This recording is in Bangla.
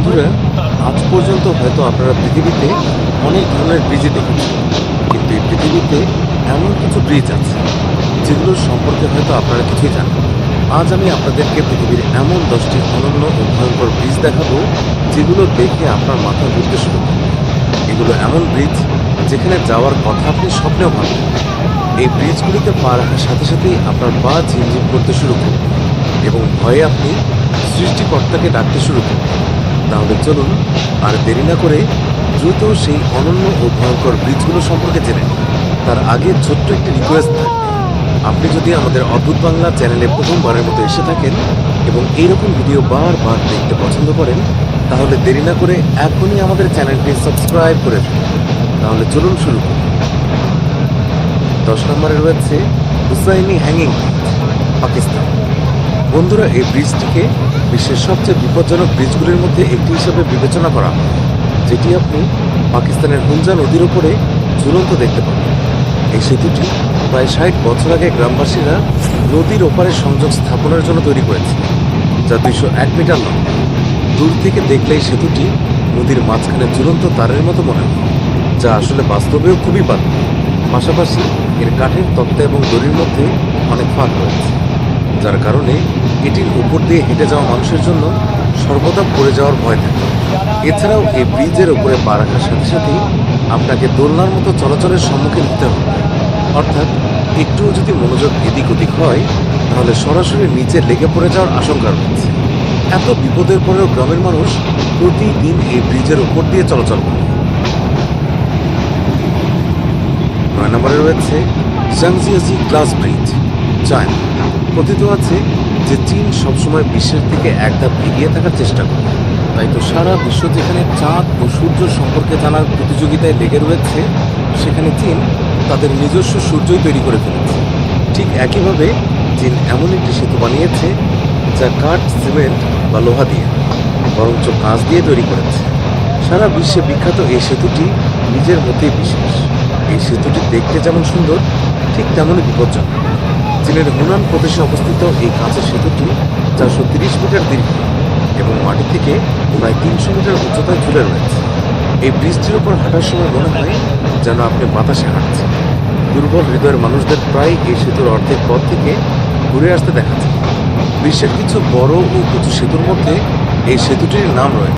বন্ধুরা, আজ পর্যন্ত হয়তো আপনারা পৃথিবীতে অনেক ধরনের ব্রিজই দেখেছেন, কিন্তু এই পৃথিবীতে এমন কিছু ব্রিজ আছে যেগুলোর সম্পর্কে হয়তো আপনারা কিছুই জানেন না। আজ আমি আপনাদেরকে পৃথিবীর এমন 10টি অনন্য ও ভয়ঙ্কর ব্রিজ দেখাবো যেগুলো দেখে আপনার মাথা ঘুরতে শুরু করবে। এগুলো এমন ব্রিজ যেখানে যাওয়ার কথা আপনি স্বপ্নেও ভাবেন না। এই ব্রিজগুলিতে পা রাখার সাথে সাথেই আপনার পা ঝিমঝিম করতে শুরু করবে এবং ভয়ে আপনি সৃষ্টিকর্তাকে ডাকতে শুরু করবেন। তাহলে চলুন আর দেরি না করে দ্রুত সেই অনন্য ও ভয়ঙ্কর ব্রিজগুলো সম্পর্কে জেনে নিন। তার আগে ছোট্ট একটি রিকোয়েস্ট থাকবে, আপনি যদি আমাদের অদ্ভুত বাংলা চ্যানেলে প্রথমবারের মতো এসে থাকেন এবং এইরকম ভিডিও বারবার দেখতে পছন্দ করেন, তাহলে দেরি না করে এখনই আমাদের চ্যানেলটি সাবস্ক্রাইব করে দিন। তাহলে চলুন শুরু করুন। 10 নম্বরে রয়েছে হুসাইনি হ্যাঙ্গিং ব্রিজ, পাকিস্তান। বন্ধুরা, এই ব্রিজটিকে বিশ্বের সবচেয়ে বিপজ্জনক ব্রিজগুলির মধ্যে একটি হিসেবে বিবেচনা করা হয়, যেটি আপনি পাকিস্তানের হুঞ্জা নদীর উপরে ঝুলন্ত দেখতে পাবেন। এই সেতুটি প্রায় 60 বছর আগে গ্রামবাসীরা নদীর ওপারে সংযোগ স্থাপনের জন্য তৈরি করেছে, যা 201 মিটার লম্বা। দূর থেকে দেখলে এই সেতুটি নদীর মাঝখানে ঝুলন্ত তারের মতো মনে হয়, যা আসলে বাস্তবেও খুবই পাতলা। পাশাপাশি এর কাঠের তক্তা এবং দড়ির মধ্যে অনেক ফাঁক রয়েছে, যার কারণে এটির উপর দিয়ে হেঁটে যাওয়া মানুষের জন্য সর্বদা পড়ে যাওয়ার ভয় থাকে। এছাড়াও এই ব্রিজের উপরে পা রাখার সাথে সাথেই আপনাকে দোলনার মতো চলাচলের সম্মুখীন হতে হবে, অর্থাৎ একটুও যদি মনোযোগ এদিক ওদিক হয় তাহলে সরাসরি নিচে লেগে পড়ে যাওয়ার আশঙ্কা রয়েছে। এত বিপদের পরেও গ্রামের মানুষ প্রতিদিন এই ব্রিজের উপর দিয়ে চলাচল করে। 9 নম্বরে রয়েছে জাংজিয়াজি গ্লাস ব্রিজ, চায়না। কথিত আছে যে চীন সবসময় বিশ্বের থেকে এক ধাপ এগিয়ে থাকার চেষ্টা করে, তাই তো সারা বিশ্ব যেখানে চাঁদ ও সূর্য সম্পর্কে জানার প্রতিযোগিতায় লেগে রয়েছে, সেখানে চীন তাদের নিজস্ব সূর্যই তৈরি করে ফেলেছে। ঠিক একইভাবে চীন এমন একটি সেতু বানিয়েছে যা কাঠ, সিমেন্ট বা লোহা দিয়ে বরঞ্চ কাঁচ দিয়ে তৈরি করেছে। সারা বিশ্বে বিখ্যাত এই সেতুটি নিজের মধ্যেই বিশেষ। এই সেতুটি দেখতে যেমন সুন্দর, ঠিক তেমনই বিপজ্জনক। চীনের হুনান প্রদেশে অবস্থিত এই কাঁচের সেতুটি 430 মিটার দীর্ঘ এবং মাটি থেকে প্রায় 300 মিটার উচ্চতায় ঝুলে রয়েছে। এই ব্রিজটির উপর হাঁটার সময় মনে হয় যেন আপনি বাতাসে হাঁটছেন। দুর্বল হৃদয়ের মানুষদের প্রায় এই সেতুর অর্ধেক পথ থেকে ঘুরে আসতে দেখা যায়। বিশ্বের কিছু বড় ও উঁচু সেতুর মধ্যে এই সেতুটির নাম রয়েছে।